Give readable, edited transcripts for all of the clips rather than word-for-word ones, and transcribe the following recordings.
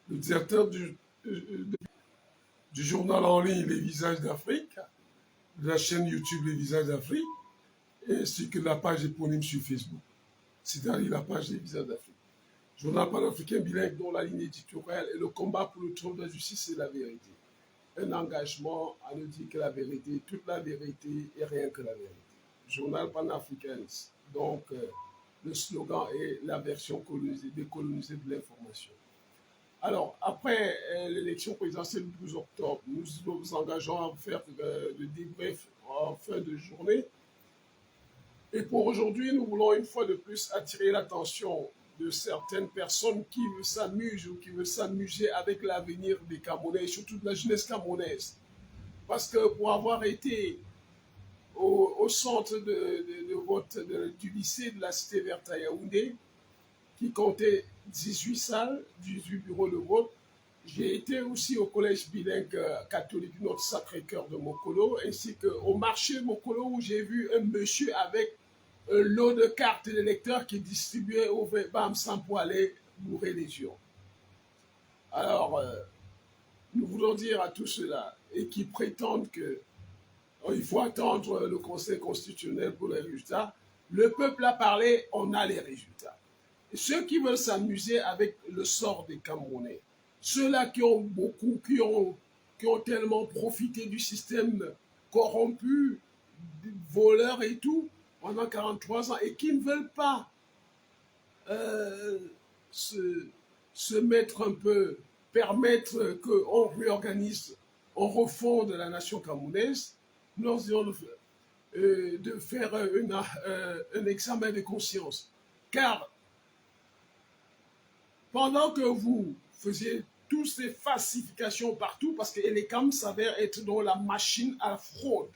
le directeur du journal en ligne Les Visages d'Afrique, de la chaîne YouTube Les Visages d'Afrique, ainsi que de la page éponyme sur Facebook, c'est-à-dire la page Les Visages d'Afrique. Journal panafricain bilingue dont la ligne éditoriale est le combat pour le trône de la justice et la vérité. Un engagement à ne dire que la vérité, toute la vérité et rien que la vérité. Journal panafricaniste. Donc, le slogan est la version décolonisée de l'information. Alors, après l'élection présidentielle du 12 octobre, nous nous engageons à faire le débrief en fin de journée. Et pour aujourd'hui, nous voulons une fois de plus attirer l'attention de certaines personnes qui s'amusent ou qui veulent s'amuser avec l'avenir des Camerounais et surtout de la jeunesse camerounaise. Parce que pour avoir été au centre de vote du lycée de la Cité Verte à Yaoundé, qui comptait 18 salles, 18 bureaux de vote, j'ai été aussi au collège bilingue catholique Notre Sacré-Cœur de Mokolo, ainsi qu'au marché Mokolo où j'ai vu un monsieur avec un lot de cartes d'électeurs qui distribuait au BAM sans pour aller bourrer les urnes. Alors, nous voulons dire à tous ceux-là et qui prétendent qu'il faut attendre le Conseil constitutionnel pour les résultats, le peuple a parlé, on a les résultats. Et ceux qui veulent s'amuser avec le sort des Camerounais, ceux-là qui ont beaucoup, qui ont tellement profité du système corrompu, voleurs et tout, pendant 43 ans, et qui ne veulent pas se mettre un peu, permettre qu'on réorganise, on refonde la nation camerounaise, nous disons de faire un examen de conscience. Car pendant que vous faisiez toutes ces falsifications partout, parce que l'ECAM s'avère être dans la machine à la fraude.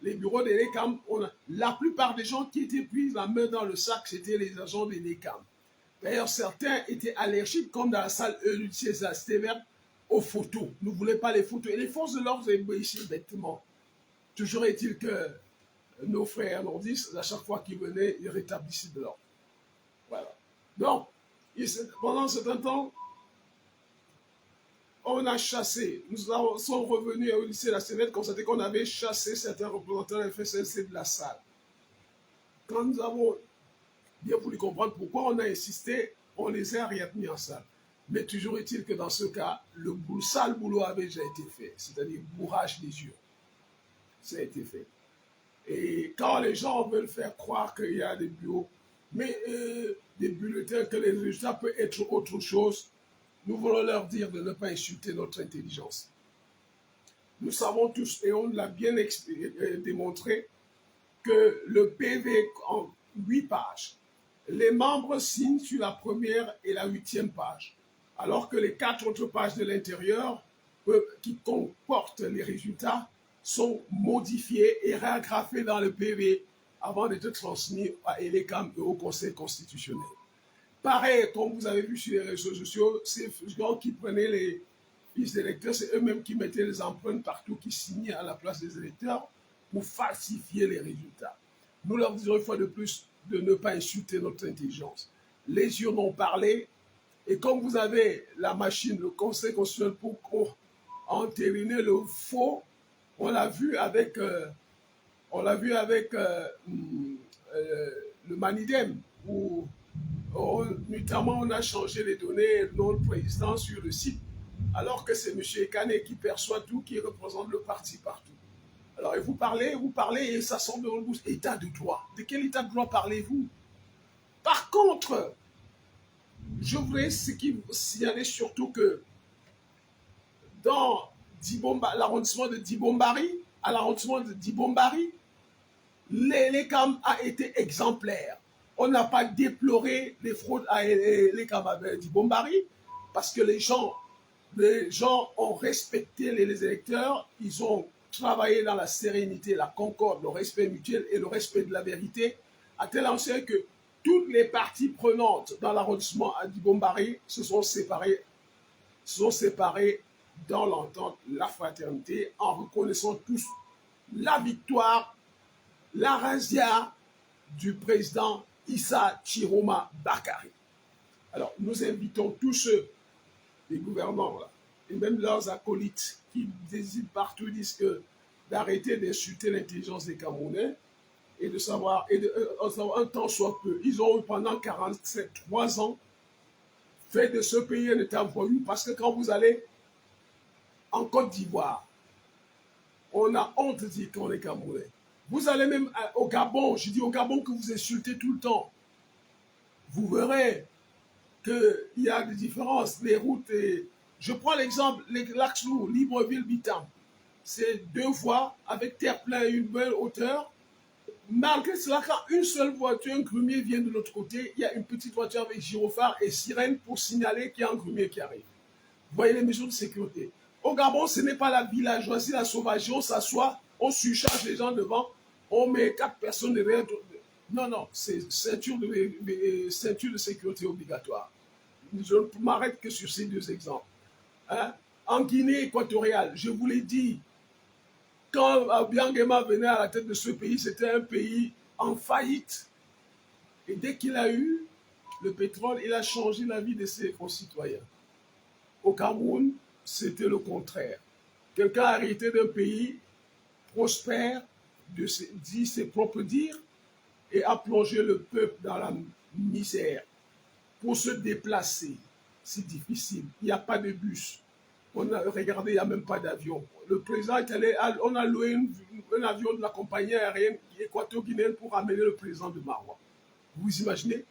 Les bureaux de l'ECAM, la plupart des gens qui étaient pris la main dans le sac, c'était les agents de l'ECAM. D'ailleurs, certains étaient allergiques, comme dans la salle César Stévert, aux photos. Nous ne voulaient pas les photos. Et les forces de l'ordre obéissaient bêtement. Toujours est-il que nos frères nordistes, à chaque fois qu'ils venaient, ils rétablissaient de l'ordre. Voilà. Donc, pendant un certain temps, on a chassé. Nous sommes revenus au lycée de la Sénète, constaté qu'on avait chassé certains représentants de la FSLC de la salle. Quand nous avons bien voulu comprendre pourquoi on a insisté, on les a réadmis en salle. Mais toujours est-il que dans ce cas, le sale boulot avait déjà été fait, c'est-à-dire bourrage des yeux. Ça a été fait. Et quand les gens veulent faire croire qu'il y a des bureaux, mais des bulletins, que les résultats peuvent être autre chose, nous voulons leur dire de ne pas insulter notre intelligence. Nous savons tous, et on l'a bien démontré, que le PV en 8 pages, les membres signent sur la première et la 8e page, alors que les 4 autres pages de l'intérieur, qui comportent les résultats, sont modifiées et réagrafées dans le PV avant d'être transmis à l'ECAM et au Conseil constitutionnel. Pareil, comme vous avez vu sur les réseaux sociaux, ces gens qui prenaient les fiches d'électeurs, c'est eux-mêmes qui mettaient les empreintes partout, qui signaient à la place des électeurs pour falsifier les résultats. Nous leur disons une fois de plus de ne pas insulter notre intelligence. Les urnes ont parlé, et comme vous avez la machine, le Conseil constitutionnel pour entériner le faux, on l'a vu avec, le Manidem, où notamment on a changé les données, le nom de président sur le site, alors que c'est M. Ekane qui perçoit tout, qui représente le parti partout. Alors, vous parlez, et ça sort de votre bouche. État de droit. De quel état de droit parlez-vous? Par contre, je voudrais signaler surtout que dans l'arrondissement de Dibombari, à l'arrondissement de Dibombari, l'ECAM a été exemplaire. On n'a pas déploré les fraudes à l'ECAM à Dibombari parce que les gens ont respecté les électeurs, ils ont travaillé dans la sérénité, la concorde, le respect mutuel et le respect de la vérité, à tel enseigne que toutes les parties prenantes dans l'arrondissement à Dibombari se sont séparées dans l'entente, la fraternité, en reconnaissant tous la victoire, la razzia du président Issa Chiroma Bakary. Alors, nous invitons tous ceux les gouvernants, là, et même leurs acolytes qui désignent partout, disent que d'arrêter d'insulter l'intelligence des Camerounais et de savoir, un temps soit peu. Ils ont eu pendant 3 ans fait de ce pays un État voyou, parce que quand vous allez en Côte d'Ivoire, on a honte de dire qu'on est Camerounais. Vous allez même au Gabon, je dis au Gabon que vous insultez tout le temps. Vous verrez qu'il y a des différences, les routes. Je prends l'exemple, l'axe lourd, Libreville-Bitam. C'est 2 voies avec terre-plein et une belle hauteur. Malgré cela, quand une seule voiture, un grumier vient de l'autre côté, il y a une petite voiture avec gyrophare et sirène pour signaler qu'il y a un grumier qui arrive. Vous voyez les mesures de sécurité. Au Gabon, ce n'est pas la villageoisie, la sauvagerie, on s'assoit, on surcharge les gens devant, on met 4 personnes derrière. Non, non, c'est ceinture de sécurité obligatoire. Je ne m'arrête que sur ces 2 exemples. Hein? En Guinée équatoriale, je vous l'ai dit, quand Abiangema venait à la tête de ce pays, c'était un pays en faillite. Et dès qu'il a eu le pétrole, il a changé la vie de ses concitoyens. Au Cameroun, c'était le contraire. Quelqu'un a hérité d'un pays prospère, dit ses propres dires, et a plongé le peuple dans la misère. Pour se déplacer, c'est difficile. Il n'y a pas de bus. Regardez, il n'y a même pas d'avion. Le président est allé, on a loué un avion de la compagnie aérienne équato-guinéenne pour amener le président de Marois. Vous imaginez?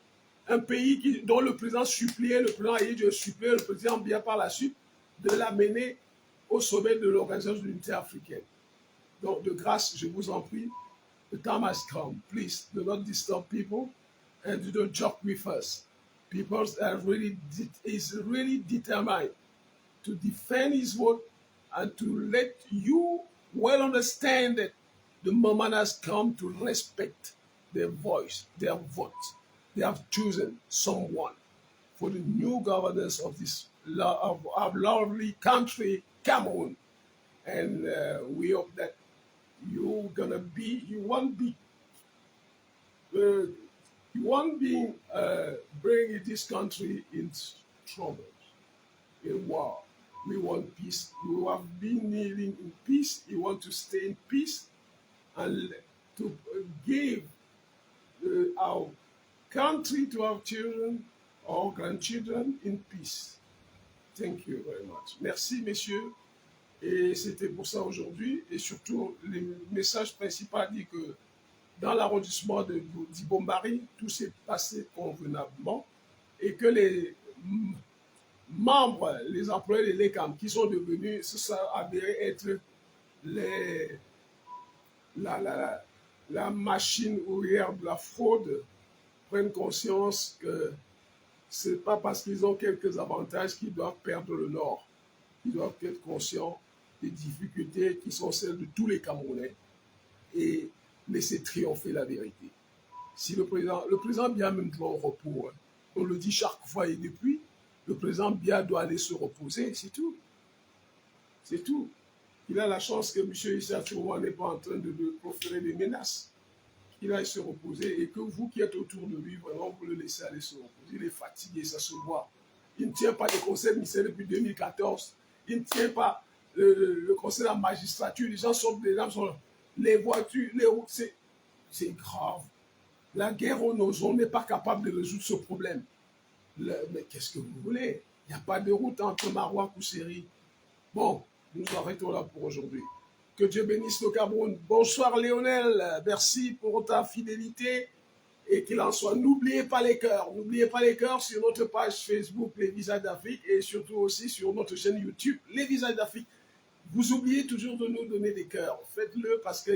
Un pays dont le président suppliait, le président Aïe suppliait le président Biya par la suite de l'amener au sommet de l'Organisation de l'Unité africaine. Donc, de grâce, je vous en prie, the time has come. Please, do not disturb people and do not joke with us. People is really determined to defend his vote and to let you well understand that the moment has come to respect their voice, their vote. They have chosen someone for the new governance of this of our lovely country, Cameroon. And we hope that you won't be bringing this country into trouble, in war. We want peace. You have been living in peace. You want to stay in peace and to give our country to our children, our grandchildren in peace. Thank you very much. Merci, messieurs. Et c'était pour ça aujourd'hui. Et surtout, le message principal dit que dans l'arrondissement d'Ibombari, tout s'est passé convenablement et que les membres, les employés de l'ECAM qui sont devenus, ça avéré être la machine ouvrière de la fraude, prennent conscience que ce n'est pas parce qu'ils ont quelques avantages qu'ils doivent perdre le Nord. Ils doivent être conscients des difficultés qui sont celles de tous les Camerounais et laisser triompher la vérité. Si le président Biya même doit au repos, hein. On le dit chaque fois et depuis, le président Biya doit aller se reposer, c'est tout. C'est tout. Il a la chance que M. Issa Touroua n'est pas en train de proférer des menaces. Qu'il aille se reposer et que vous qui êtes autour de lui, vraiment, vous le laissez aller se reposer. Il est fatigué, ça se voit. Il ne tient pas le conseil ministériel depuis 2014. Il ne tient pas le conseil de la magistrature. Les gens sont les voitures, les routes, c'est grave. La guerre aux ozone n'est pas capable de résoudre ce problème. Mais qu'est-ce que vous voulez? Il n'y a pas de route entre Maroua et Kousséri. Bon, nous arrêtons là pour aujourd'hui. Que Dieu bénisse le Cameroun. Bonsoir Lionel, merci pour ta fidélité et qu'il en soit. N'oubliez pas les cœurs. N'oubliez pas les cœurs sur notre page Facebook Les Visages d'Afrique et surtout aussi sur notre chaîne YouTube Les Visages d'Afrique. Vous oubliez toujours de nous donner des cœurs. Faites-le parce que